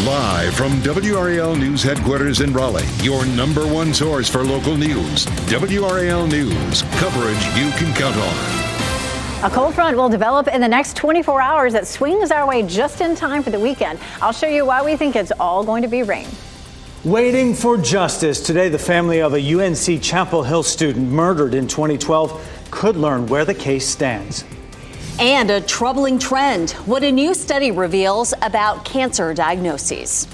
Live from WRAL News Headquarters in Raleigh, your number one source for local news. WRAL News, coverage you can count on. A cold front will develop in the next 24 hours that swings our way just in time for the weekend. I'll show you why we think it's all going to be rain. Waiting for justice. Today, the family of a UNC Chapel Hill student murdered in 2012 could learn where the case stands. And a troubling trend, what a new study reveals about cancer diagnoses.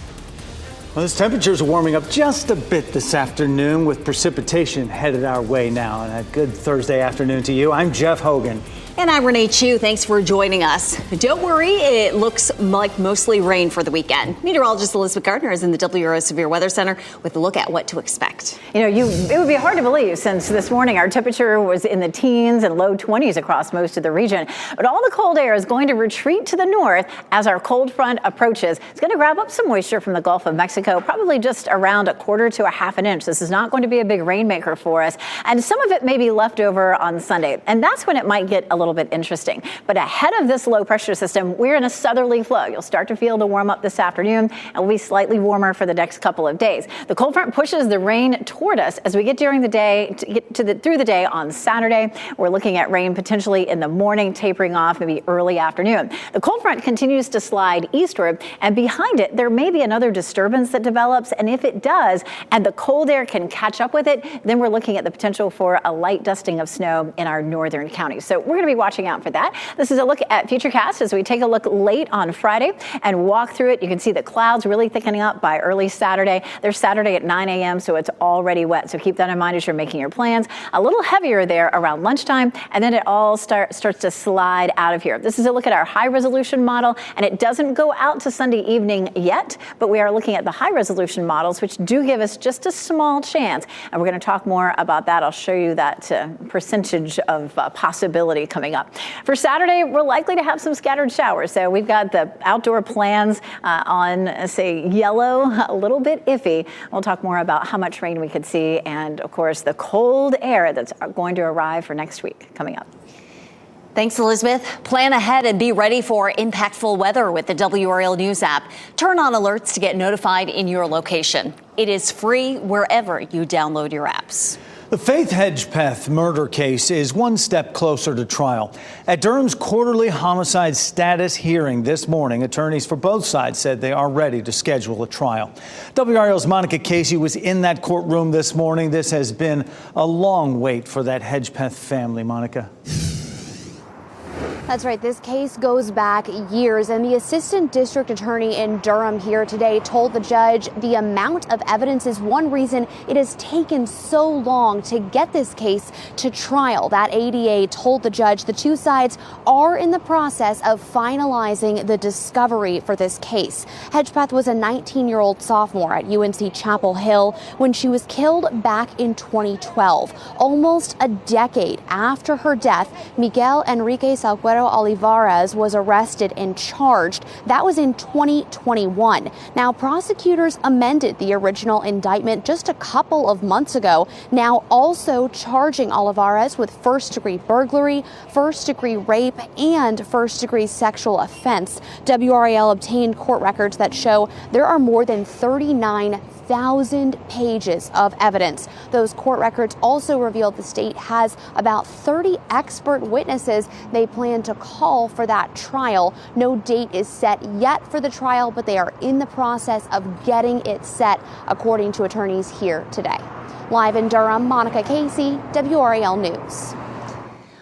Well, those temperatures are warming up just a bit this afternoon with precipitation headed our way now. And a good Thursday afternoon to you. I'm Jeff Hogan. And I'm Renee Chu. Thanks for joining us. Don't worry, it looks like mostly rain for the weekend. Meteorologist Elizabeth Gardner is in the WRAL Severe Weather Center with a look at what to expect. You know, it would be hard to believe since this morning our temperature was in the teens and low 20s across most of the region. But all the cold air is going to retreat to the north as our cold front approaches. It's going to grab up some moisture from the Gulf of Mexico, probably just around a quarter to a half an inch. This is not going to be a big rainmaker for us. And some of it may be left over on Sunday. And that's when it might get a little bit interesting. But ahead of this low pressure system, we're in a southerly flow. You'll start to feel the warm up this afternoon and will be slightly warmer for the next couple of days. The cold front pushes the rain toward us as we get during the day through the day on Saturday. We're looking at rain potentially in the morning, tapering off maybe early afternoon. The cold front continues to slide eastward, and behind it there may be another disturbance that develops, and if it does and the cold air can catch up with it, then we're looking at the potential for a light dusting of snow in our northern counties. So we're going to be watching out for that. This is a look at Futurecast as we take a look late on Friday and walk through it. You can see the clouds really thickening up by early Saturday. There's Saturday at 9 a.m., so it's already wet. So keep that in mind as you're making your plans. A little heavier there around lunchtime, and then it all starts to slide out of here. This is a look at our high resolution model, and it doesn't go out to Sunday evening yet, but we are looking at the high resolution models, which do give us just a small chance. And we're going to talk more about that. I'll show you that percentage of possibility coming up. For Saturday, we're likely to have some scattered showers. So we've got the outdoor plans on, say, yellow, a little bit iffy. We'll talk more about how much rain we could see and, of course, the cold air that's going to arrive for next week coming up. Thanks, Elizabeth. Plan ahead and be ready for impactful weather with the WRAL News app. Turn on alerts to get notified in your location. It is free wherever you download your apps. The Faith Hedgepeth murder case is one step closer to trial. At Durham's quarterly homicide status hearing this morning, attorneys for both sides said they are ready to schedule a trial. WRAL's Monica Casey was in that courtroom this morning. This has been a long wait for that Hedgepeth family. Monica. That's right. This case goes back years, and the assistant district attorney in Durham here today told the judge the amount of evidence is one reason it has taken so long to get this case to trial. That ADA told the judge the two sides are in the process of finalizing the discovery for this case. Hedgepeth was a 19-year-old sophomore at UNC Chapel Hill when she was killed back in 2012. Almost a decade after her death, Miguel Enrique Salguero Olivares was arrested and charged. That was in 2021. Now, prosecutors amended the original indictment just a couple of months ago, now also charging Olivares with first-degree burglary, first-degree rape, and first-degree sexual offense. WRAL obtained court records that show there are more than 39,000 pages of evidence. Those court records also revealed the state has about 30 expert witnesses they plan to call for that trial. No date is set yet for the trial, but they are in the process of getting it set, according to attorneys here today. Live in Durham, Monica Casey, WRAL News.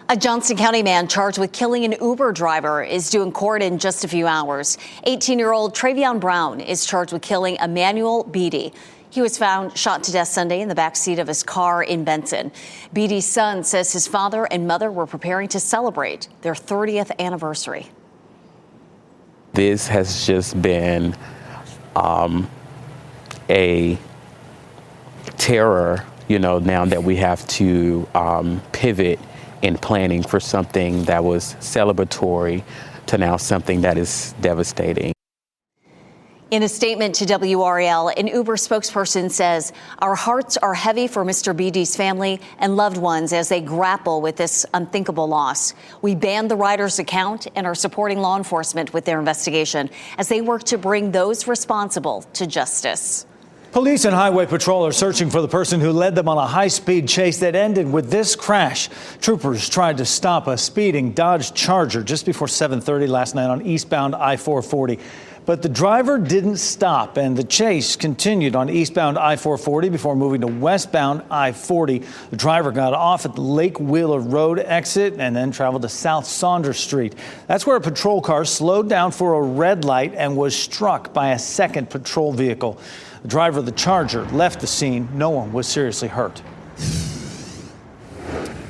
A Johnson County man charged with killing an Uber driver is due in court in just a few hours. 18-year-old Travion Brown is charged with killing Emmanuel Beatty. He was found shot to death Sunday in the backseat of his car in Benson. Beatty's son says his father and mother were preparing to celebrate their 30th anniversary. This has just been a terror, now that we have to pivot in planning for something that was celebratory to now something that is devastating. In a statement to WRAL, an Uber spokesperson says, "Our hearts are heavy for Mr. Beatty's family and loved ones as they grapple with this unthinkable loss. We banned the rider's account and are supporting law enforcement with their investigation as they work to bring those responsible to justice." Police and Highway Patrol are searching for the person who led them on a high-speed chase that ended with this crash. Troopers tried to stop a speeding Dodge Charger just before 7:30 last night on eastbound I-440. But the driver didn't stop, and the chase continued on eastbound I-440 before moving to westbound I-40. The driver got off at the Lake Wheeler Road exit and then traveled to South Saunders Street. That's where a patrol car slowed down for a red light and was struck by a second patrol vehicle. The driver of the Charger left the scene. No one was seriously hurt.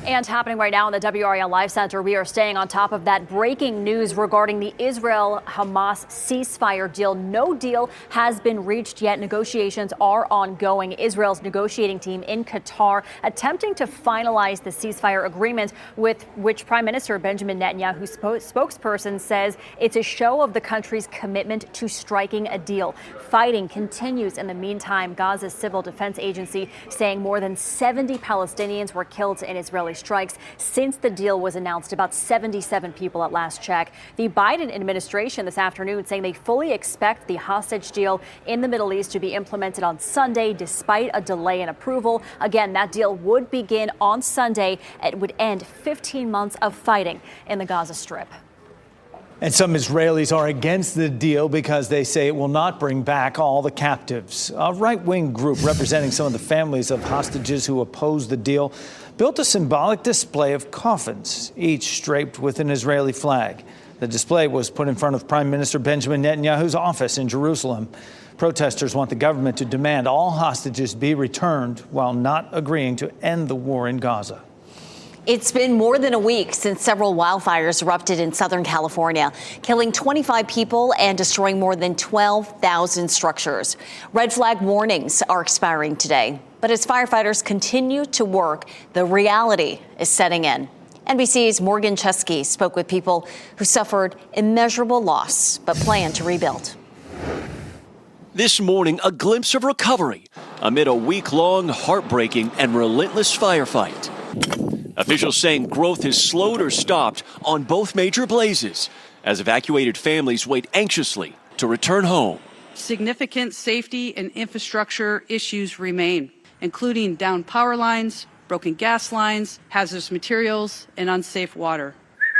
And happening right now in the WRAL Live Center, we are staying on top of that breaking news regarding the Israel-Hamas ceasefire deal. No deal has been reached yet. Negotiations are ongoing. Israel's negotiating team in Qatar attempting to finalize the ceasefire agreement, with which Prime Minister Benjamin Netanyahu's spokesperson says it's a show of the country's commitment to striking a deal. Fighting continues in the meantime. Gaza's Civil Defense Agency saying more than 70 Palestinians were killed in Israeli strikes since the deal was announced. About 77 people at last check. The Biden administration this afternoon saying they fully expect the hostage deal in the Middle East to be implemented on Sunday despite a delay in approval. Again, that deal would begin on Sunday. It would end 15 months of fighting in the Gaza Strip. And some Israelis are against the deal because they say it will not bring back all the captives. A right-wing group representing some of the families of hostages who oppose the deal built a symbolic display of coffins, each draped with an Israeli flag. The display was put in front of Prime Minister Benjamin Netanyahu's office in Jerusalem. Protesters want the government to demand all hostages be returned while not agreeing to end the war in Gaza. It's been more than a week since several wildfires erupted in Southern California, killing 25 people and destroying more than 12,000 structures. Red flag warnings are expiring today. But as firefighters continue to work, the reality is setting in. NBC's Morgan Chesky spoke with people who suffered immeasurable loss but plan to rebuild. This morning, a glimpse of recovery amid a week-long, heartbreaking and relentless firefight. Officials saying growth has slowed or stopped on both major blazes as evacuated families wait anxiously to return home. Significant safety and infrastructure issues remain, including downed power lines, broken gas lines, hazardous materials, and unsafe water.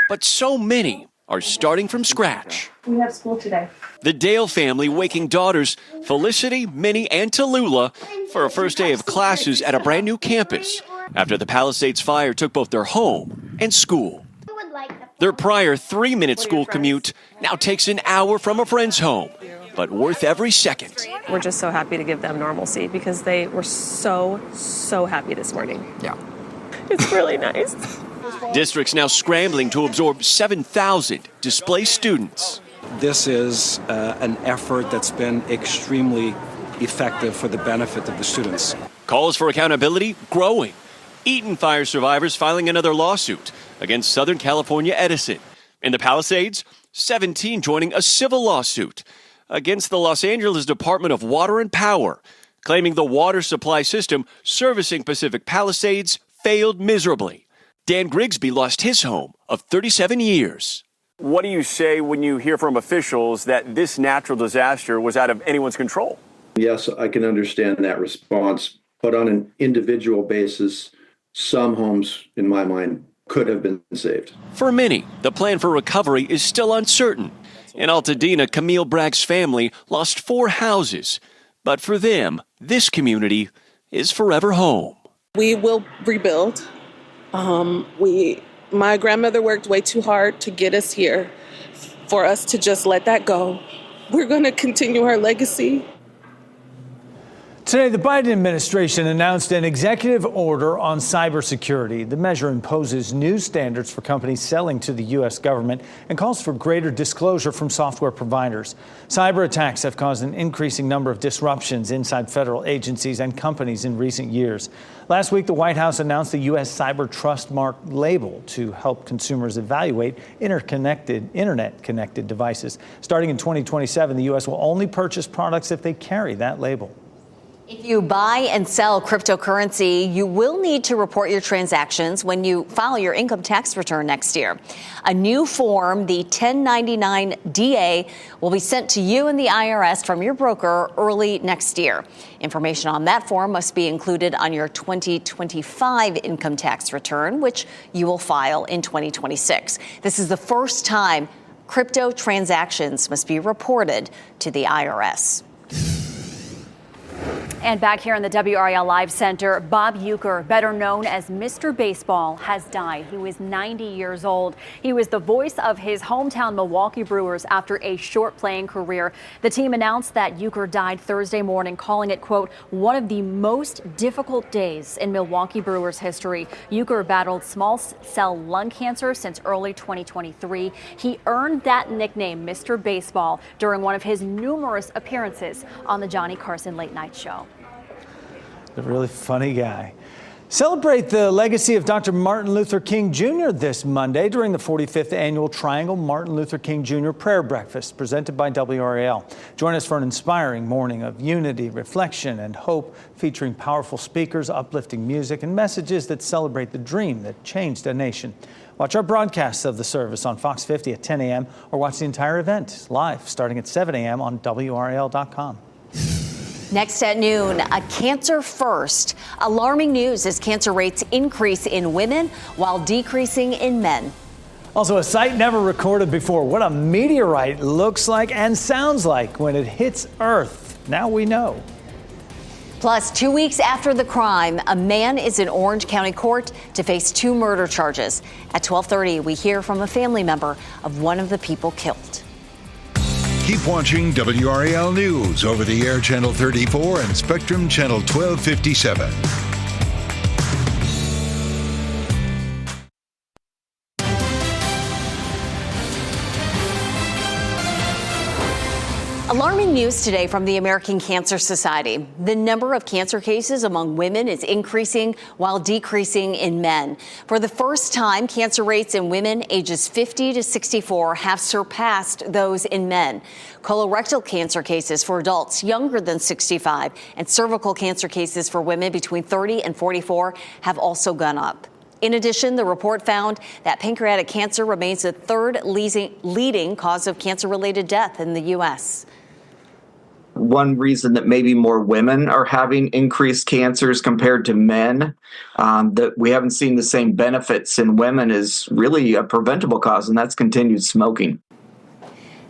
But so many are starting from scratch. We have school today. The Dale family waking daughters Felicity, Minnie, and Tallulah for a first day of classes at a brand new campus after the Palisades fire took both their home and school. Their prior 3-minute school commute now takes an hour from a friend's home, but worth every second. We're just so happy to give them normalcy because they were so happy this morning. Yeah. It's really nice. Districts now scrambling to absorb 7,000 displaced students. This is an effort that's been extremely effective for the benefit of the students. Calls for accountability growing. Eaton fire survivors filing another lawsuit against Southern California Edison. In the Palisades, 17 joining a civil lawsuit against the Los Angeles Department of Water and Power, claiming the water supply system servicing Pacific Palisades failed miserably. Dan Grigsby lost his home of 37 years. What do you say when you hear from officials that this natural disaster was out of anyone's control? Yes, I can understand that response, but on an individual basis, some homes, in my mind, could have been saved. For many, the plan for recovery is still uncertain. In Altadena, Camille Bragg's family lost 4 houses. But for them, this community is forever home. We will rebuild. My grandmother worked way too hard to get us here. For us to just let that go, we're going to continue our legacy. Today, the Biden administration announced an executive order on cybersecurity. The measure imposes new standards for companies selling to the U.S. government and calls for greater disclosure from software providers. Cyber attacks have caused an increasing number of disruptions inside federal agencies and companies in recent years. Last week, the White House announced the U.S. Cyber Trust Mark label to help consumers evaluate internet-connected devices. Starting in 2027, the U.S. will only purchase products if they carry that label. If you buy and sell cryptocurrency, you will need to report your transactions when you file your income tax return next year. A new form, the 1099-DA, will be sent to you and the IRS from your broker early next year. Information on that form must be included on your 2025 income tax return, which you will file in 2026. This is the first time crypto transactions must be reported to the IRS. And back here in the WRAL Live Center, Bob Uecker, better known as Mr. Baseball, has died. He was 90 years old. He was the voice of his hometown Milwaukee Brewers after a short playing career. The team announced that Uecker died Thursday morning, calling it, quote, one of the most difficult days in Milwaukee Brewers history. Uecker battled small cell lung cancer since early 2023. He earned that nickname, Mr. Baseball, during one of his numerous appearances on the Johnny Carson Late Night Show. A really funny guy. Celebrate the legacy of Dr. Martin Luther King Jr. this Monday during the 45th annual Triangle Martin Luther King Jr. Prayer Breakfast presented by WRAL. Join us for an inspiring morning of unity, reflection, and hope, featuring powerful speakers, uplifting music, and messages that celebrate the dream that changed a nation. Watch our broadcasts of the service on Fox 50 at 10 a.m. or watch the entire event live starting at 7 a.m. on WRAL.com. Next at noon, a cancer first. Alarming news as cancer rates increase in women while decreasing in men. Also, a sight never recorded before. What a meteorite looks like and sounds like when it hits Earth. Now we know. Plus, 2 weeks after the crime, a man is in Orange County Court to face 2 murder charges. At 12:30, we hear from a family member of one of the people killed. Keep watching WRAL News over the air Channel 34 and Spectrum Channel 1257. Alarming news today from the American Cancer Society. The number of cancer cases among women is increasing while decreasing in men. For the first time, cancer rates in women ages 50 to 64 have surpassed those in men. Colorectal cancer cases for adults younger than 65 and cervical cancer cases for women between 30 and 44 have also gone up. In addition, the report found that pancreatic cancer remains the third leading cause of cancer-related death in the U.S. One reason that maybe more women are having increased cancers compared to men, that we haven't seen the same benefits in women, is really a preventable cause, and that's continued smoking.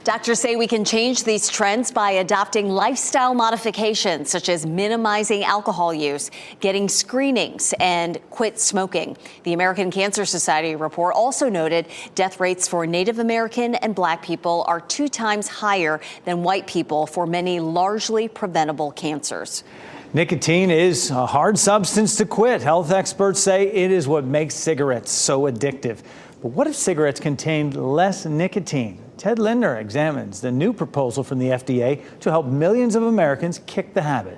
Doctors say we can change these trends by adopting lifestyle modifications such as minimizing alcohol use, getting screenings, and quit smoking. The American Cancer Society report also noted death rates for Native American and Black people are 2 times higher than white people for many largely preventable cancers. Nicotine is a hard substance to quit. Health experts say it is what makes cigarettes so addictive. But what if cigarettes contained less nicotine? Ted Lindner examines the new proposal from the FDA to help millions of Americans kick the habit.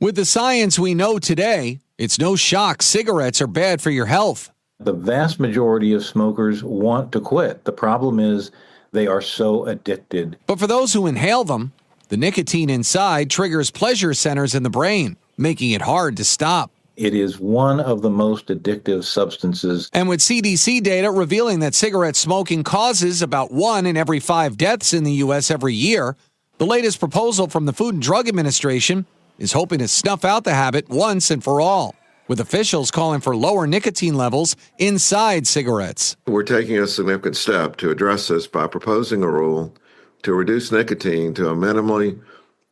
With the science we know today, it's no shock cigarettes are bad for your health. The vast majority of smokers want to quit. The problem is they are so addicted. But for those who inhale them, the nicotine inside triggers pleasure centers in the brain, making it hard to stop. It is one of the most addictive substances. And with CDC data revealing that cigarette smoking causes about 1 in every 5 deaths in the U.S. every year, the latest proposal from the Food and Drug Administration is hoping to snuff out the habit once and for all, with officials calling for lower nicotine levels inside cigarettes. We're taking a significant step to address this by proposing a rule to reduce nicotine to a minimally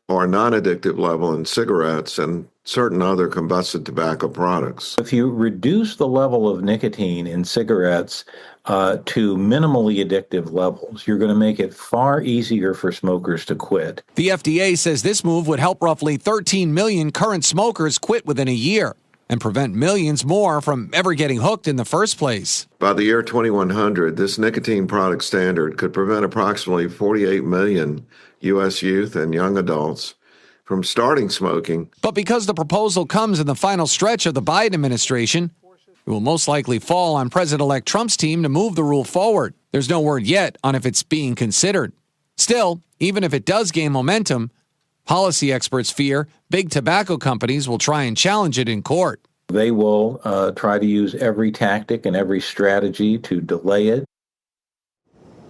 or non-addictive level in cigarettes and certain other combusted tobacco products. If you reduce the level of nicotine in cigarettes to minimally addictive levels, you're going to make it far easier for smokers to quit. The FDA says this move would help roughly 13 million current smokers quit within a year and prevent millions more from ever getting hooked in the first place. By the year 2100, this nicotine product standard could prevent approximately 48 million U.S. youth and young adults from starting smoking. But because the proposal comes in the final stretch of the Biden administration, it will most likely fall on President-elect Trump's team to move the rule forward. There's no word yet on if it's being considered. Still, even if it does gain momentum, policy experts fear big tobacco companies will try and challenge it in court. They will try to use every tactic and every strategy to delay it.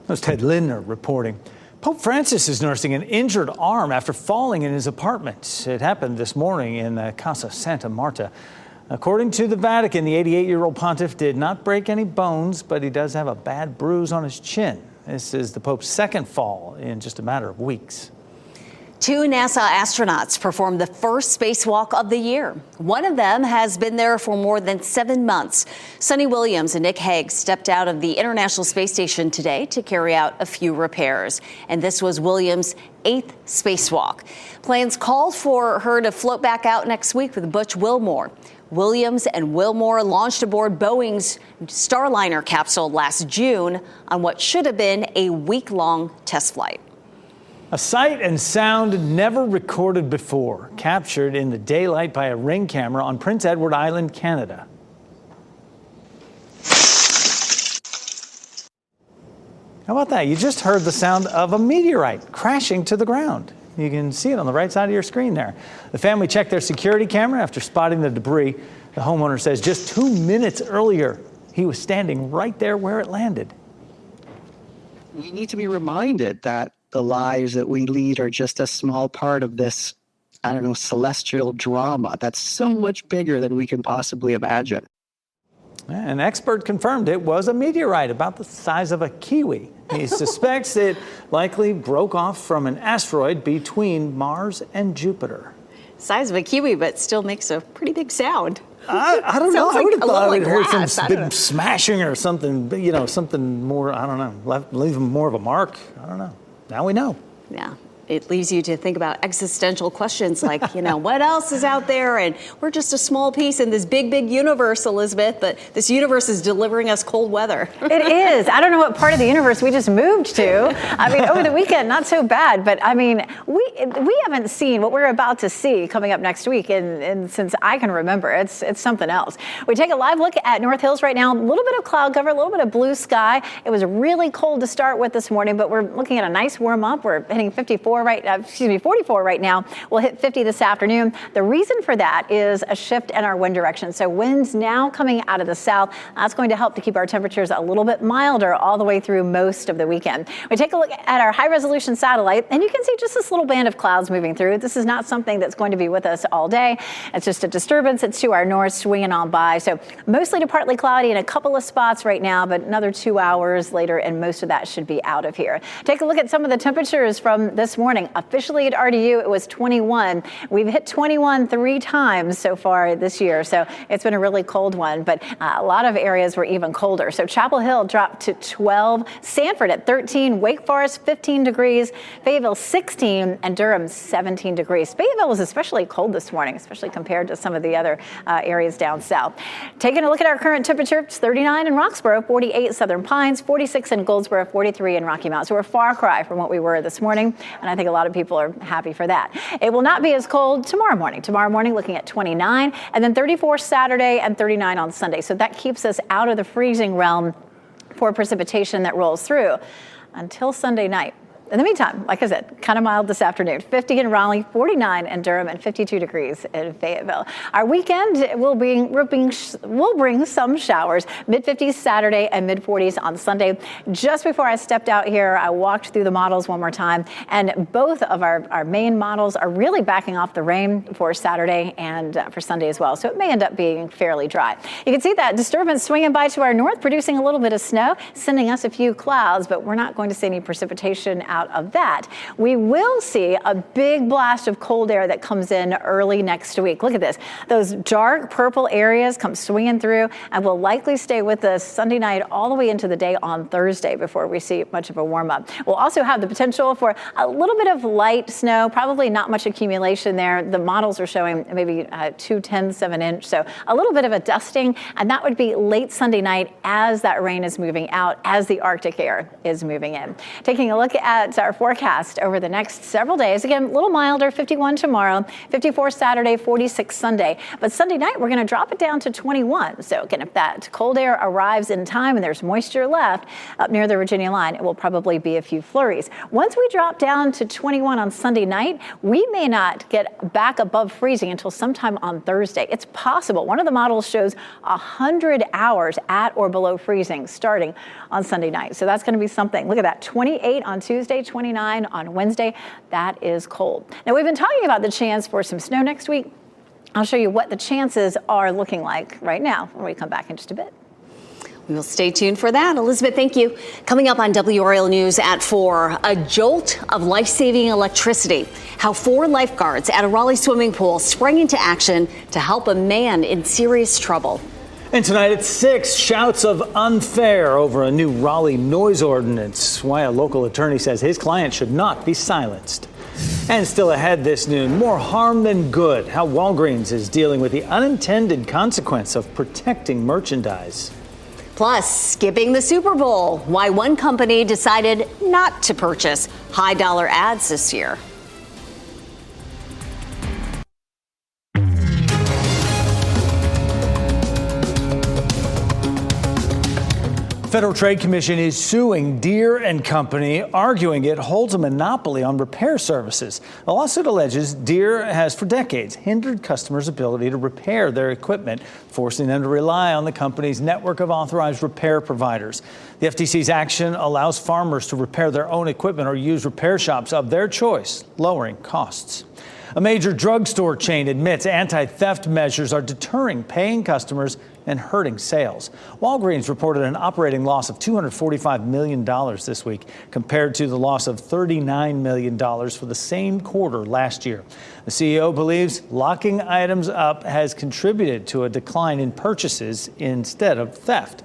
That was Ted Lindner reporting. Pope Francis is nursing an injured arm after falling in his apartment. It happened this morning in Casa Santa Marta. According to the Vatican, the 88-year-old pontiff did not break any bones, but he does have a bad bruise on his chin. This is the Pope's second fall in just a matter of weeks. 2 NASA astronauts performed the first spacewalk of the year. One of them has been there for more than 7 months. Sonny Williams and Nick Hague stepped out of the International Space Station today to carry out a few repairs. And this was Williams' 8th spacewalk. Plans called for her to float back out next week with Butch Wilmore. Williams and Wilmore launched aboard Boeing's Starliner capsule last June on what should have been a week-long test flight. A sight and sound never recorded before, captured in the daylight by a Ring camera on Prince Edward Island, Canada. How about that? You just heard the sound of a meteorite crashing to the ground. You can see it on the right side of your screen there. The family checked their security camera after spotting the debris. The homeowner says just 2 minutes earlier, he was standing right there where it landed. We need to be reminded that the lives that we lead are just a small part of this, celestial drama that's so much bigger than we can possibly imagine. An expert confirmed it was a meteorite about the size of a kiwi. He suspects it likely broke off from an asteroid between Mars and Jupiter. Size of a kiwi, but still makes a pretty big sound. I don't know. I would have thought I'd heard some big know. smashing or something, something more, I don't know, leave more of a mark. I don't know. Now we know. Yeah. It leaves you to think about existential questions like, what else is out there? And we're just a small piece in this big, big universe, Elizabeth, but this universe is delivering us cold weather. It is. I don't know what part of the universe we just moved to. Over the weekend, not so bad, but we haven't seen what we're about to see coming up next week, and since I can remember, it's something else. We take a live look at North Hills right now. A little bit of cloud cover, a little bit of blue sky. It was really cold to start with this morning, but we're looking at a nice warm up. We're hitting 44 right now. We'll hit 50 this afternoon. The reason for that is a shift in our wind direction. So winds now coming out of the south. That's going to help to keep our temperatures a little bit milder all the way through most of the weekend. We take a look at our high resolution satellite, and you can see just this little band of clouds moving through. This is not something that's going to be with us all day. It's just a disturbance. It's to our north, swinging on by. So mostly to partly cloudy in a couple of spots right now, but another 2 hours later, and most of that should be out of here. Take a look at some of the temperatures from this morning. Officially at RDU, it was 21. We've hit 21 3 times so far this year, so it's been a really cold one, but a lot of areas were even colder. So Chapel Hill dropped to 12, Sanford at 13, Wake Forest 15 degrees, Fayetteville 16, and Durham 17 degrees. Fayetteville was especially cold this morning, especially compared to some of the other areas down south. Taking a look at our current temperature, it's 39 in Roxborough, 48 Southern Pines, 46 in Goldsboro, 43 in Rocky Mount. So we're a far cry from what we were this morning, and I think a lot of people are happy for that. It will not be as cold tomorrow morning. Tomorrow morning looking at 29, and then 34 Saturday and 39 on Sunday. So that keeps us out of the freezing realm for precipitation that rolls through until Sunday night. In the meantime, like I said, kind of mild this afternoon. 50 in Raleigh, 49 in Durham, and 52 degrees in Fayetteville. Our weekend will bring some showers. Mid-50s Saturday and mid-40s on Sunday. Just before I stepped out here, I walked through the models one more time, and both of our main models are really backing off the rain for Saturday and for Sunday as well. So it may end up being fairly dry. You can see that disturbance swinging by to our north, producing a little bit of snow, sending us a few clouds, but we're not going to see any precipitation out out of that. We will see a big blast of cold air that comes in early next week. Look at this. Those dark purple areas come swinging through and will likely stay with us Sunday night all the way into the day on Thursday before we see much of a warm up. We'll also have the potential for a little bit of light snow, probably not much accumulation there. The models are showing maybe 2/10 of an inch. So a little bit of a dusting, and that would be late Sunday night as that rain is moving out, as the Arctic air is moving in. Taking a look at our forecast over the next several days. Again, a little milder, 51 tomorrow, 54 Saturday, 46 Sunday. But Sunday night, we're going to drop it down to 21. So again, if that cold air arrives in time and there's moisture left up near the Virginia line, it will probably be a few flurries. Once we drop down to 21 on Sunday night, we may not get back above freezing until sometime on Thursday. It's possible. One of the models shows 100 hours at or below freezing starting on Sunday night. So that's going to be something. Look at that. 28 on Tuesday, 29 on Wednesday. That is cold. Now, we've been talking about the chance for some snow next week. I'll show you what the chances are looking like right now when we come back in just a bit. We will stay tuned for that. Elizabeth, thank you. Coming up on WRAL News at 4, a jolt of life-saving electricity. How 4 lifeguards at a Raleigh swimming pool sprang into action to help a man in serious trouble. And tonight at 6, shouts of unfair over a new Raleigh noise ordinance. Why a local attorney says his client should not be silenced. And still ahead this noon, more harm than good. How Walgreens is dealing with the unintended consequence of protecting merchandise. Plus, skipping the Super Bowl. Why one company decided not to purchase high-dollar ads this year. Federal Trade Commission is suing Deere & Company, arguing it holds a monopoly on repair services. The lawsuit alleges Deere has for decades hindered customers' ability to repair their equipment, forcing them to rely on the company's network of authorized repair providers. The FTC's action allows farmers to repair their own equipment or use repair shops of their choice, lowering costs. A major drugstore chain admits anti-theft measures are deterring paying customers and hurting sales. Walgreens reported an operating loss of $245 million this week, compared to the loss of $39 million for the same quarter last year. The CEO believes locking items up has contributed to a decline in purchases instead of theft.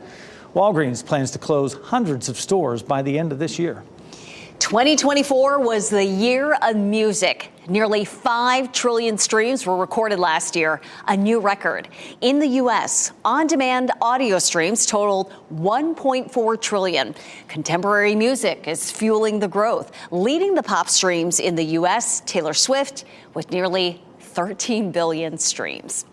Walgreens plans to close hundreds of stores by the end of this year. 2024 was the year of music. Nearly 5 trillion streams were recorded last year, a new record. In the U.S., on-demand audio streams totaled 1.4 trillion. Contemporary music is fueling the growth. Leading the pop streams in the U.S., Taylor Swift, with nearly 13 billion streams.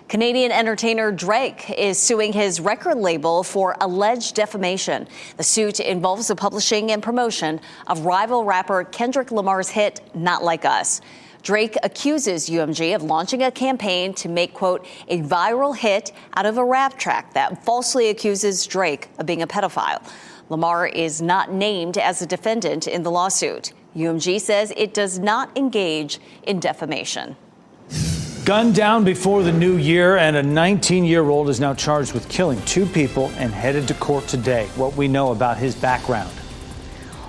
Canadian entertainer Drake is suing his record label for alleged defamation. The suit involves the publishing and promotion of rival rapper Kendrick Lamar's hit, Not Like Us. Drake accuses UMG of launching a campaign to make, quote, a viral hit out of a rap track that falsely accuses Drake of being a pedophile. Lamar is not named as a defendant in the lawsuit. UMG says it does not engage in defamation. Gunned down before the new year, and a 19-year-old is now charged with killing 2 people and headed to court today. What we know about his background.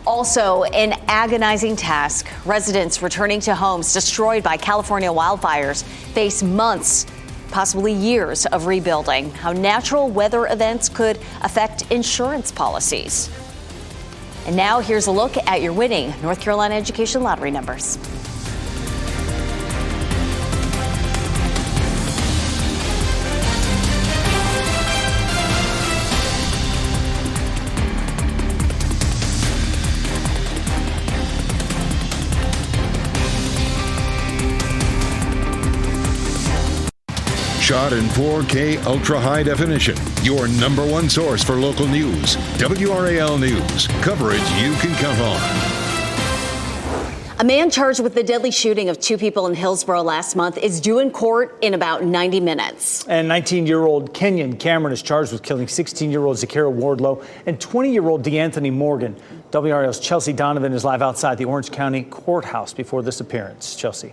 Also, an agonizing task. Residents returning to homes destroyed by California wildfires face months, possibly years of rebuilding. How natural weather events could affect insurance policies. And now here's a look at your winning North Carolina Education Lottery numbers. Shot in 4K ultra high definition. Your number one source for local news. WRAL News. Coverage you can count on. A man charged with the deadly shooting of 2 people in Hillsborough last month is due in court in about 90 minutes. And 19-year-old Kenyon Cameron is charged with killing 16-year-old Zakira Wardlow and 20-year-old DeAnthony Morgan. WRAL's Chelsea Donovan is live outside the Orange County Courthouse before this appearance. Chelsea.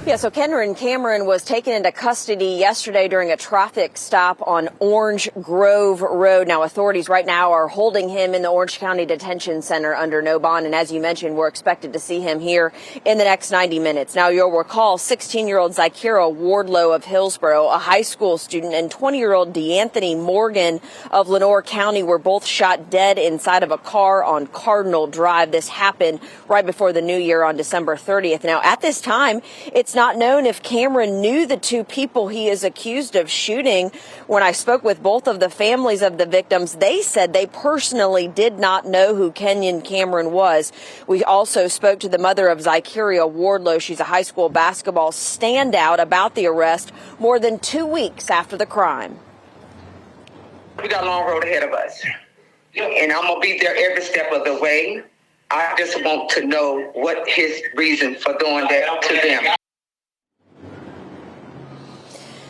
Yeah, so Kenron Cameron was taken into custody yesterday during a traffic stop on Orange Grove Road. Now, authorities right now are holding him in the Orange County Detention Center under no bond. And as you mentioned, we're expected to see him here in the next 90 minutes. Now, you'll recall 16-year-old Zykira Wardlow of Hillsborough, a high school student, and 20-year-old DeAnthony Morgan of Lenoir County were both shot dead inside of a car on Cardinal Drive. This happened right before the new year on December 30th. Now, at this time, it's not known if Cameron knew the two people he is accused of shooting. When I spoke with both of the families of the victims, they said they personally did not know who Kenyon Cameron was. We also spoke to the mother of Zykira Wardlow. She's a high school basketball standout about the arrest more than 2 weeks after the crime. We got a long road ahead of us, and I'm going to be there every step of the way. I just want to know what his reason for doing that to them.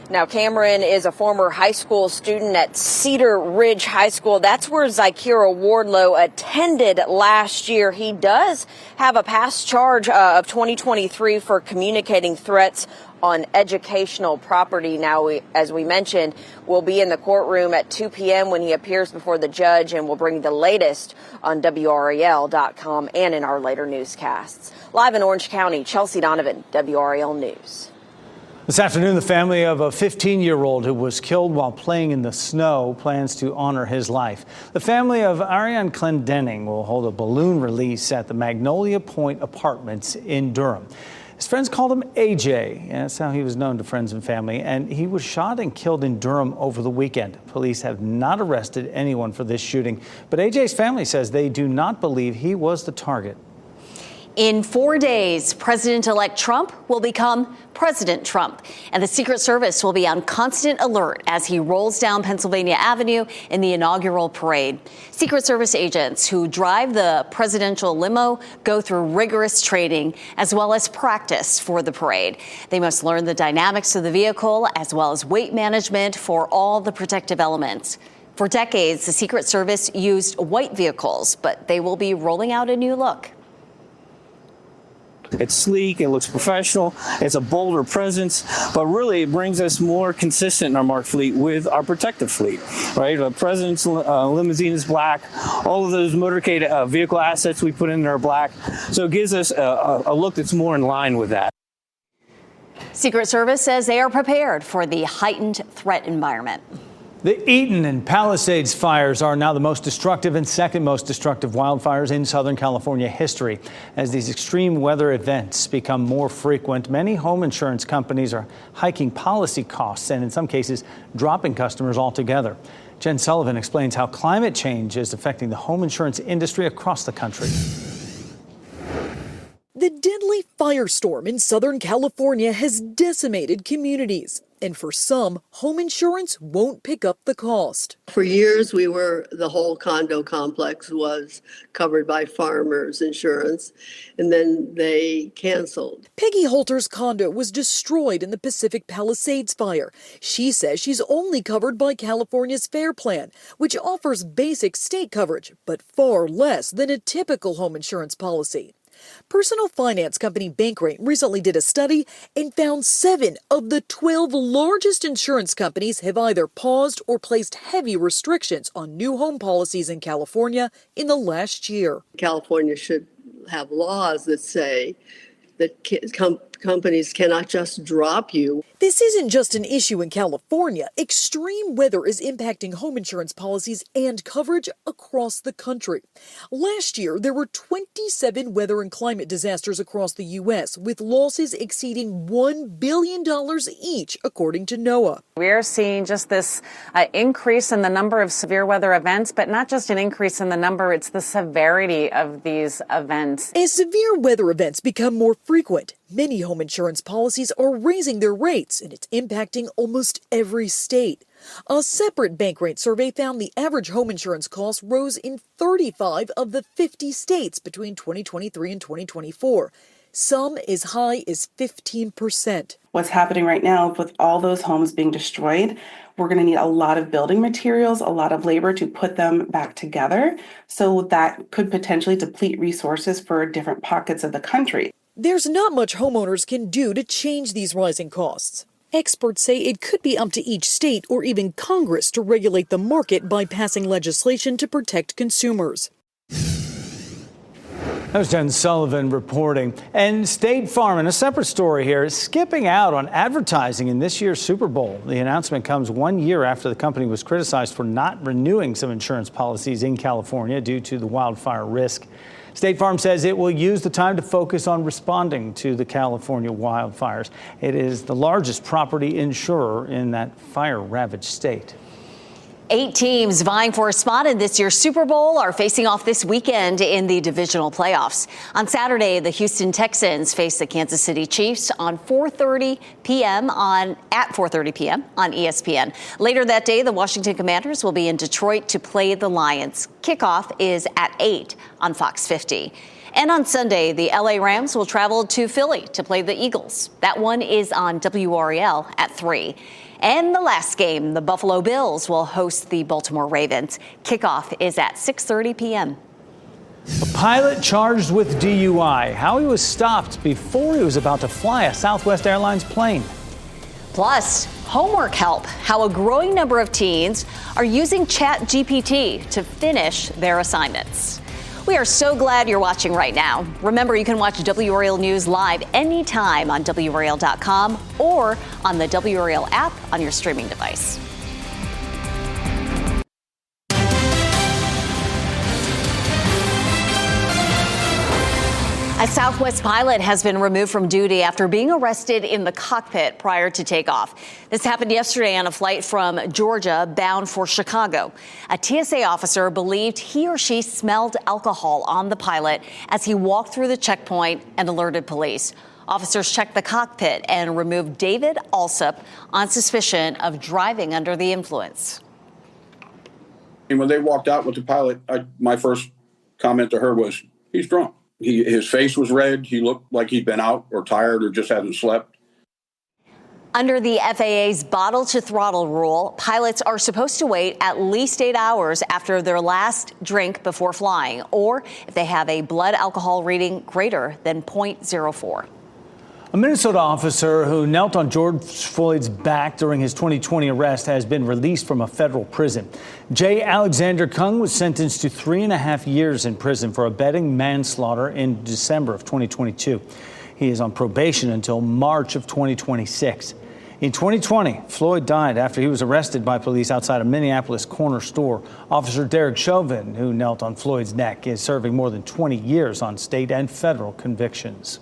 Now, Cameron is a former high school student at Cedar Ridge High School. That's where Zykira Wardlow attended last year. He does have a past charge of 2023 for communicating threats on educational property. Now, as we mentioned, we'll be in the courtroom at 2 p.m. when he appears before the judge, and we'll bring the latest on WRAL.com and in our later newscasts. Live in Orange County, Chelsea Donovan, WRAL News. This afternoon, the family of a 15-year-old who was killed while playing in the snow plans to honor his life. The family of Ariane Clendenning will hold a balloon release at the Magnolia Point Apartments in Durham. His friends called him AJ. That's how he was known to friends and family. And he was shot and killed in Durham over the weekend. Police have not arrested anyone for this shooting, but AJ's family says they do not believe he was the target. In 4 days, President-elect Trump will become President Trump, and the Secret Service will be on constant alert as he rolls down Pennsylvania Avenue in the inaugural parade. Secret Service agents who drive the presidential limo go through rigorous training as well as practice for the parade. They must learn the dynamics of the vehicle as well as weight management for all the protective elements. For decades, the Secret Service used white vehicles, but they will be rolling out a new look. It's sleek, it looks professional, it's a bolder presence, but really it brings us more consistent in our marked fleet with our protective fleet, right? The president's limousine is black, all of those motorcade vehicle assets we put in are black, so it gives us a look that's more in line with that. Secret Service says they are prepared for the heightened threat environment. The Eaton and Palisades fires are now the most destructive and second most destructive wildfires in Southern California history. As these extreme weather events become more frequent, many home insurance companies are hiking policy costs and in some cases dropping customers altogether. Jen Sullivan explains how climate change is affecting the home insurance industry across the country. The deadly firestorm in Southern California has decimated communities. And for some, home insurance won't pick up the cost. For years, the whole condo complex was covered by farmers insurance, and then they canceled. Peggy Holter's condo was destroyed in the Pacific Palisades fire. She says she's only covered by California's FAIR Plan, which offers basic state coverage, but far less than a typical home insurance policy. Personal finance company Bankrate recently did a study and found 7 of the 12 largest insurance companies have either paused or placed heavy restrictions on new home policies in California in the last year. California should have laws that say that companies cannot just drop you. This isn't just an issue in California. Extreme weather is impacting home insurance policies and coverage across the country. Last year, there were 27 weather and climate disasters across the U.S., with losses exceeding $1 billion each, according to NOAA. We're seeing just this increase in the number of severe weather events, but not just an increase in the number, it's the severity of these events. As severe weather events become more frequent, many home insurance policies are raising their rates, and it's impacting almost every state. A separate Bankrate survey found the average home insurance cost rose in 35 of the 50 states between 2023 and 2024, some as high as 15%. What's happening right now with all those homes being destroyed, we're going to need a lot of building materials, a lot of labor to put them back together. So that could potentially deplete resources for different pockets of the country. There's not much homeowners can do to change these rising costs. Experts say it could be up to each state or even Congress to regulate the market by passing legislation to protect consumers. That was Jen Sullivan reporting. And State Farm, in a separate story here, is skipping out on advertising in this year's Super Bowl. The announcement comes 1 year after the company was criticized for not renewing some insurance policies in California due to the wildfire risk. State Farm says it will use the time to focus on responding to the California wildfires. It is the largest property insurer in that fire-ravaged state. 8 teams vying for a spot in this year's Super Bowl are facing off this weekend in the divisional playoffs. On Saturday, the Houston Texans face the Kansas City Chiefs on 4:30 p.m. on ESPN. Later that day, the Washington Commanders will be in Detroit to play the Lions. Kickoff is at 8 on Fox 50. And on Sunday, the LA Rams will travel to Philly to play the Eagles. That one is on WRAL at 3. And the last game, the Buffalo Bills will host the Baltimore Ravens. Kickoff is at 6:30 p.m. A pilot charged with DUI, how he was stopped before he was about to fly a Southwest Airlines plane. Plus, homework help, how a growing number of teens are using ChatGPT to finish their assignments. We are so glad you're watching right now. Remember, you can watch WRAL News live anytime on WRAL.com or on the WRAL app on your streaming device. A Southwest pilot has been removed from duty after being arrested in the cockpit prior to takeoff. This happened yesterday on a flight from Georgia bound for Chicago. A TSA officer believed he or she smelled alcohol on the pilot as he walked through the checkpoint and alerted police. Officers checked the cockpit and removed David Alsop on suspicion of driving under the influence. And when they walked out with the pilot, my first comment to her was, he's drunk. His face was red. He looked like he'd been out or tired or just hadn't slept. Under the FAA's bottle to throttle rule, pilots are supposed to wait at least 8 hours after their last drink before flying, or if they have a blood alcohol reading greater than 0.04. A Minnesota officer who knelt on George Floyd's back during his 2020 arrest has been released from a federal prison. J. Alexander Kung was sentenced to 3.5 years in prison for abetting manslaughter in December of 2022. He is on probation until March of 2026. In 2020, Floyd died after he was arrested by police outside a Minneapolis corner store. Officer Derek Chauvin, who knelt on Floyd's neck, is serving more than 20 years on state and federal convictions.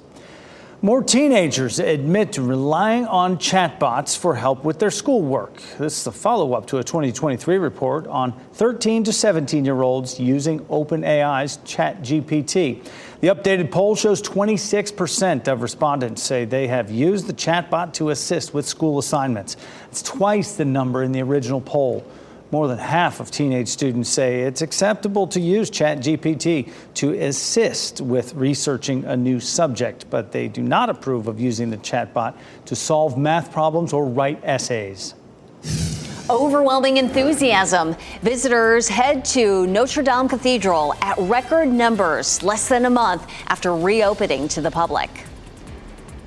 More teenagers admit to relying on chatbots for help with their schoolwork. This is a follow-up to a 2023 report on 13 to 17-year-olds using OpenAI's ChatGPT. The updated poll shows 26% of respondents say they have used the chatbot to assist with school assignments. It's twice the number in the original poll. More than half of teenage students say it's acceptable to use ChatGPT to assist with researching a new subject, but they do not approve of using the chatbot to solve math problems or write essays. Overwhelming enthusiasm. Visitors head to Notre Dame Cathedral at record numbers less than a month after reopening to the public.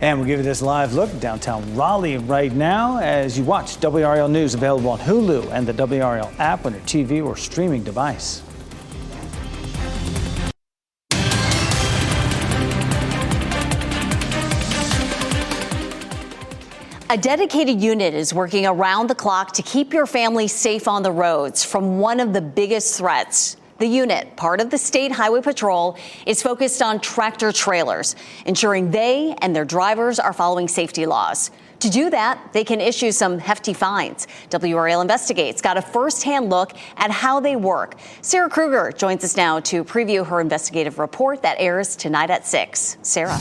And we'll give you this live look at downtown Raleigh right now as you watch WRAL News, available on Hulu and the WRAL app on your TV or streaming device. A dedicated unit is working around the clock to keep your family safe on the roads from one of the biggest threats. The unit, part of the State Highway Patrol, is focused on tractor trailers, ensuring they and their drivers are following safety laws. To do that, they can issue some hefty fines. WRAL Investigates got a first-hand look at how they work. Sarah Kruger joins us now to preview her investigative report that airs tonight at 6. Sarah.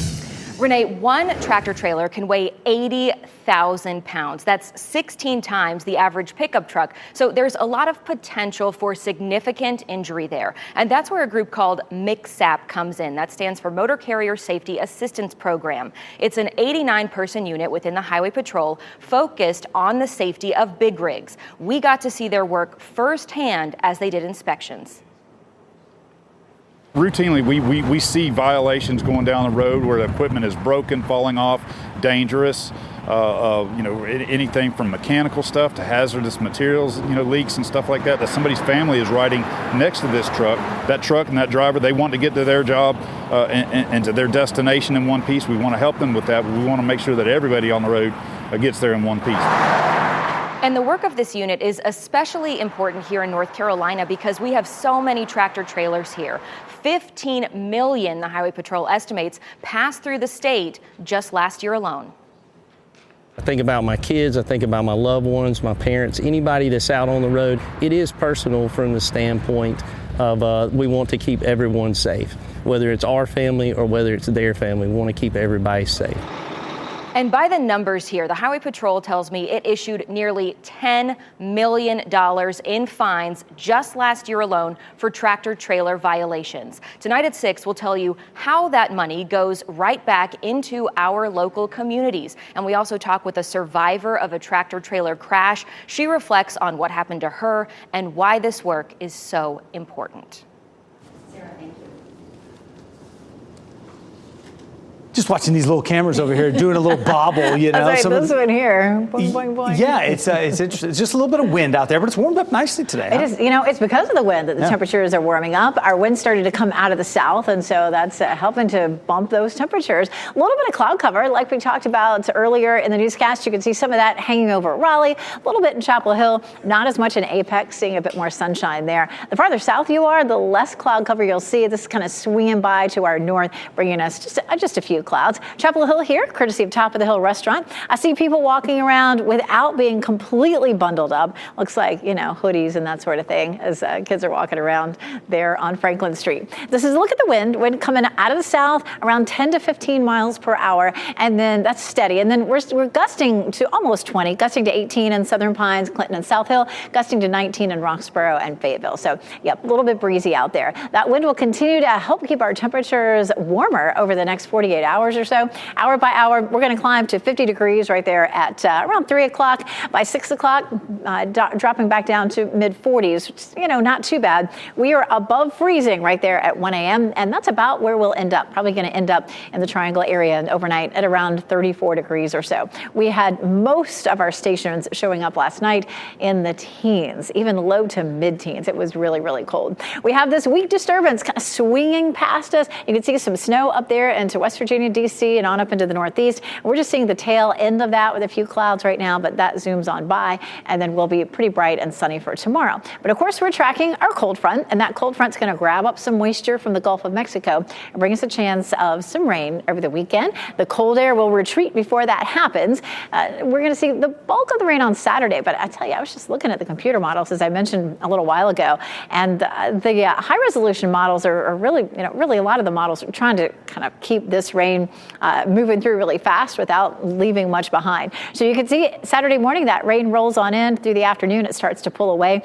Renee, one tractor trailer can weigh 80,000 pounds. That's 16 times the average pickup truck. So there's a lot of potential for significant injury there. And that's where a group called MCSAP comes in. That stands for Motor Carrier Safety Assistance Program. It's an 89-person unit within the Highway Patrol focused on the safety of big rigs. We got to see their work firsthand as they did inspections. Routinely, we see violations going down the road where the equipment is broken, falling off, dangerous. Anything from mechanical stuff to hazardous materials, leaks and stuff like that somebody's family is riding next to this truck. That truck and that driver, they want to get to their job and to their destination in one piece. We want to help them with that, but we want to make sure that everybody on the road gets there in one piece. And the work of this unit is especially important here in North Carolina because we have so many tractor trailers here. 15 million, the Highway Patrol estimates, passed through the state just last year alone. I think about my kids, I think about my loved ones, my parents, anybody that's out on the road. It is personal from the standpoint of we want to keep everyone safe, whether it's our family or whether it's their family. We want to keep everybody safe. And by the numbers here, the Highway Patrol tells me it issued nearly $10 million in fines just last year alone for tractor trailer violations. Tonight at 6, we'll tell you how that money goes right back into our local communities. And we also talk with a survivor of a tractor trailer crash. She reflects on what happened to her and why this work is so important. Sarah, thank you. Just watching these little cameras over here doing a little bobble, you know. That's right, this one here. Boing, boing, boing. Yeah, it's interesting. It's just a little bit of wind out there, but it's warmed up nicely today. It is, it's because of the wind that the temperatures are warming up. Our wind started to come out of the south, and so that's helping to bump those temperatures. A little bit of cloud cover, like we talked about earlier in the newscast. You can see some of that hanging over Raleigh, a little bit in Chapel Hill, not as much in Apex, seeing a bit more sunshine there. The farther south you are, the less cloud cover you'll see. This is kind of swinging by to our north, bringing us just a few clouds. Chapel Hill here, courtesy of Top of the Hill Restaurant. I see people walking around without being completely bundled up. Looks like, hoodies and that sort of thing as kids are walking around there on Franklin Street. This is a look at the wind coming out of the south around 10 to 15 miles per hour. And then that's steady. And then we're gusting to almost 20, gusting to 18 in Southern Pines, Clinton and South Hill, gusting to 19 in Roxborough and Fayetteville. So, yep, a little bit breezy out there. That wind will continue to help keep our temperatures warmer over the next 48 hours or so. Hour by hour, we're going to climb to 50 degrees right there at around 3 o'clock. By 6 o'clock, dropping back down to mid-40s, which is, not too bad. We are above freezing right there at 1 a.m., and that's about where we'll end up. Probably going to end up in the Triangle area and overnight at around 34 degrees or so. We had most of our stations showing up last night in the teens, even low to mid-teens. It was really, really cold. We have this weak disturbance kind of swinging past us. You can see some snow up there into West Virginia, D.C., and on up into the northeast. We're just seeing the tail end of that with a few clouds right now, but that zooms on by, and then we'll be pretty bright and sunny for tomorrow. But of course, we're tracking our cold front, and that cold front's going to grab up some moisture from the Gulf of Mexico and bring us a chance of some rain over the weekend. The cold air will retreat before that happens. We're going to see the bulk of the rain on Saturday, but I tell you, I was just looking at the computer models, as I mentioned a little while ago, and the high-resolution models are really, really a lot of the models are trying to kind of keep this rain moving through really fast without leaving much behind. So you can see Saturday morning that rain rolls on in. Through the afternoon, it starts to pull away.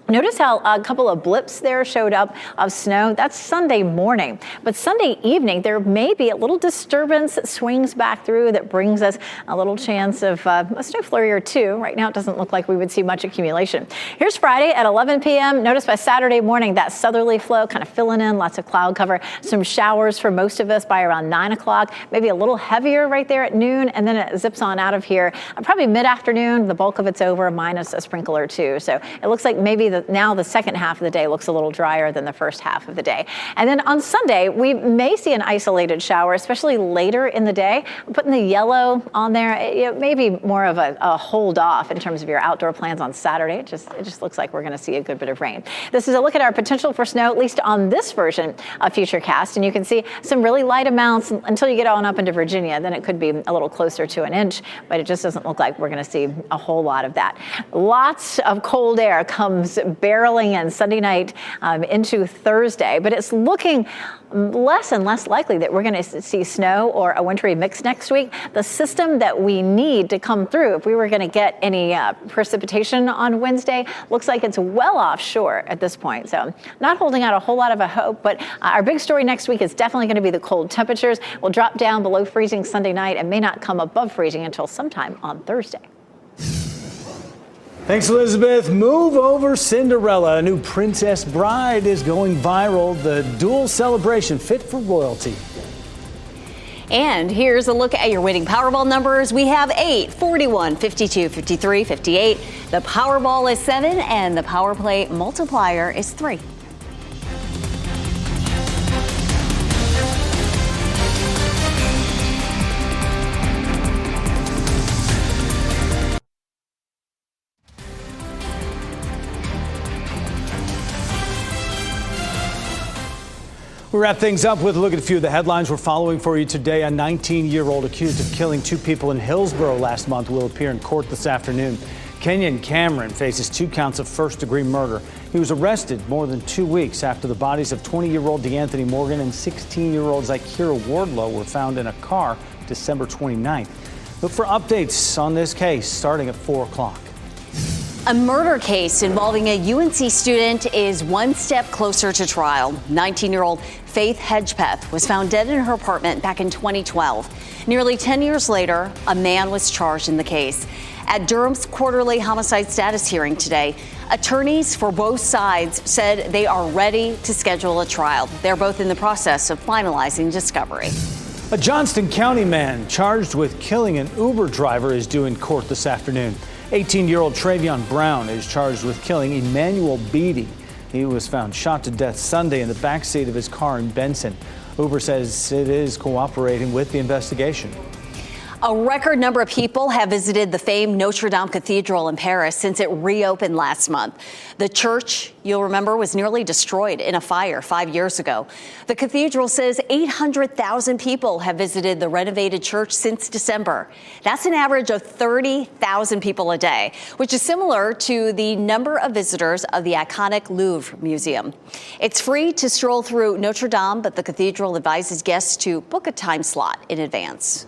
Notice how a couple of blips there showed up of snow. That's Sunday morning. But Sunday evening, there may be a little disturbance that swings back through that brings us a little chance of a snow flurry or two. Right now, it doesn't look like we would see much accumulation. Here's Friday at 11 p.m. Notice by Saturday morning, that southerly flow kind of filling in, lots of cloud cover, some showers for most of us by around 9 o'clock, maybe a little heavier right there at noon, and then it zips on out of here. Probably mid-afternoon, the bulk of it's over, minus a sprinkle or two. So it looks like maybe now the second half of the day looks a little drier than the first half of the day. And then on Sunday, we may see an isolated shower, especially later in the day. I'm putting the yellow on there. It may be more of a hold off in terms of your outdoor plans on Saturday. It just looks like we're going to see a good bit of rain. This is a look at our potential for snow, at least on this version of Futurecast. And you can see some really light amounts until you get on up into Virginia. Then it could be a little closer to an inch, but it just doesn't look like we're going to see a whole lot of that. Lots of cold air comes barreling in Sunday night into Thursday, but it's looking less and less likely that we're going to see snow or a wintry mix next week. The system that we need to come through, if we were going to get any precipitation on Wednesday, looks like it's well offshore at this point. So not holding out a whole lot of a hope, but our big story next week is definitely going to be the cold temperatures. Will drop down below freezing Sunday night and may not come above freezing until sometime on Thursday. Thanks, Elizabeth. Move over Cinderella. A new princess bride is going viral. The dual celebration fit for royalty. And here's a look at your winning Powerball numbers. We have 8, 41, 52, 53, 58. The Powerball is 7 and the Power Play multiplier is 3. We wrap things up with a look at a few of the headlines we're following for you today. A 19-year-old accused of killing 2 people in Hillsborough last month will appear in court this afternoon. Kenyon Cameron faces 2 counts of first-degree murder. He was arrested more than 2 weeks after the bodies of 20-year-old DeAnthony Morgan and 16-year-old Zykira Wardlow were found in a car December 29th. Look for updates on this case starting at 4 o'clock. A murder case involving a UNC student is one step closer to trial. 19-year-old Faith Hedgepeth was found dead in her apartment back in 2012. Nearly 10 years later, a man was charged in the case. At Durham's quarterly homicide status hearing today, attorneys for both sides said they are ready to schedule a trial. They're both in the process of finalizing discovery. A Johnston County man charged with killing an Uber driver is due in court this afternoon. 18-year-old Travion Brown is charged with killing Emmanuel Beatty. He was found shot to death Sunday in the backseat of his car in Benson. Uber says it is cooperating with the investigation. A record number of people have visited the famed Notre Dame Cathedral in Paris since it reopened last month. The church, you'll remember, was nearly destroyed in a fire 5 years ago. The cathedral says 800,000 people have visited the renovated church since December. That's an average of 30,000 people a day, which is similar to the number of visitors of the iconic Louvre Museum. It's free to stroll through Notre Dame, but the cathedral advises guests to book a time slot in advance.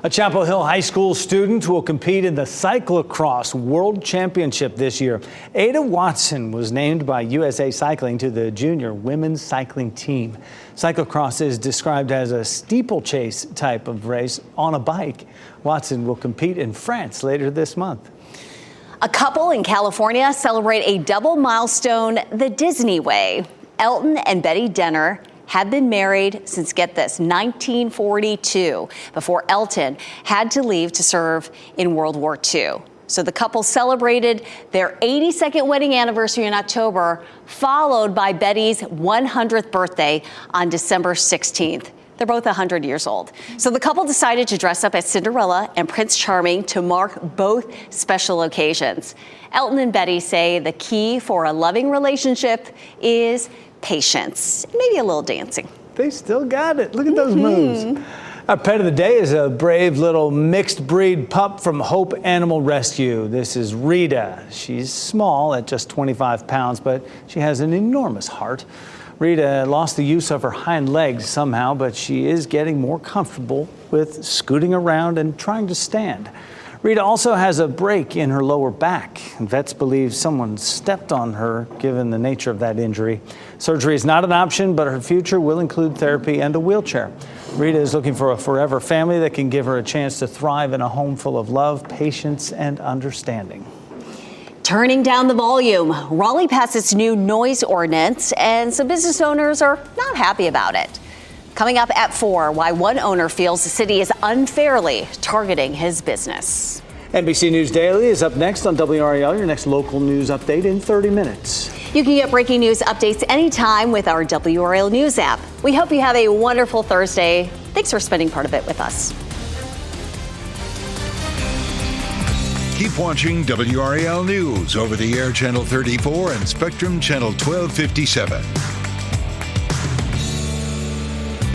A Chapel Hill High School student will compete in the Cyclocross World Championship this year. Ada Watson was named by USA Cycling to the junior women's cycling team. Cyclocross is described as a steeplechase type of race on a bike. Watson will compete in France later this month. A couple in California celebrate a double milestone the Disney way. Elton and Betty Denner had been married since, get this, 1942, before Elton had to leave to serve in World War II. So the couple celebrated their 82nd wedding anniversary in October, followed by Betty's 100th birthday on December 16th. They're both 100 years old. So the couple decided to dress up as Cinderella and Prince Charming to mark both special occasions. Elton and Betty say the key for a loving relationship is patience, maybe a little dancing. They still got it. Look at those moves. Our pet of the day is a brave little mixed breed pup from Hope Animal Rescue. This is Rita. She's small at just 25 pounds, but she has an enormous heart. Rita lost the use of her hind legs somehow, but she is getting more comfortable with scooting around and trying to stand. Rita also has a break in her lower back. Vets believe someone stepped on her, given the nature of that injury. Surgery is not an option, but her future will include therapy and a wheelchair. Rita is looking for a forever family that can give her a chance to thrive in a home full of love, patience, and understanding. Turning down the volume, Raleigh passed its new noise ordinance, and some business owners are not happy about it. Coming up at 4, why one owner feels the city is unfairly targeting his business. NBC News Daily is up next on WRAL, your next local news update in 30 minutes. You can get breaking news updates anytime with our WRAL News app. We hope you have a wonderful Thursday. Thanks for spending part of it with us. Keep watching WRAL News over the air Channel 34 and Spectrum Channel 1257.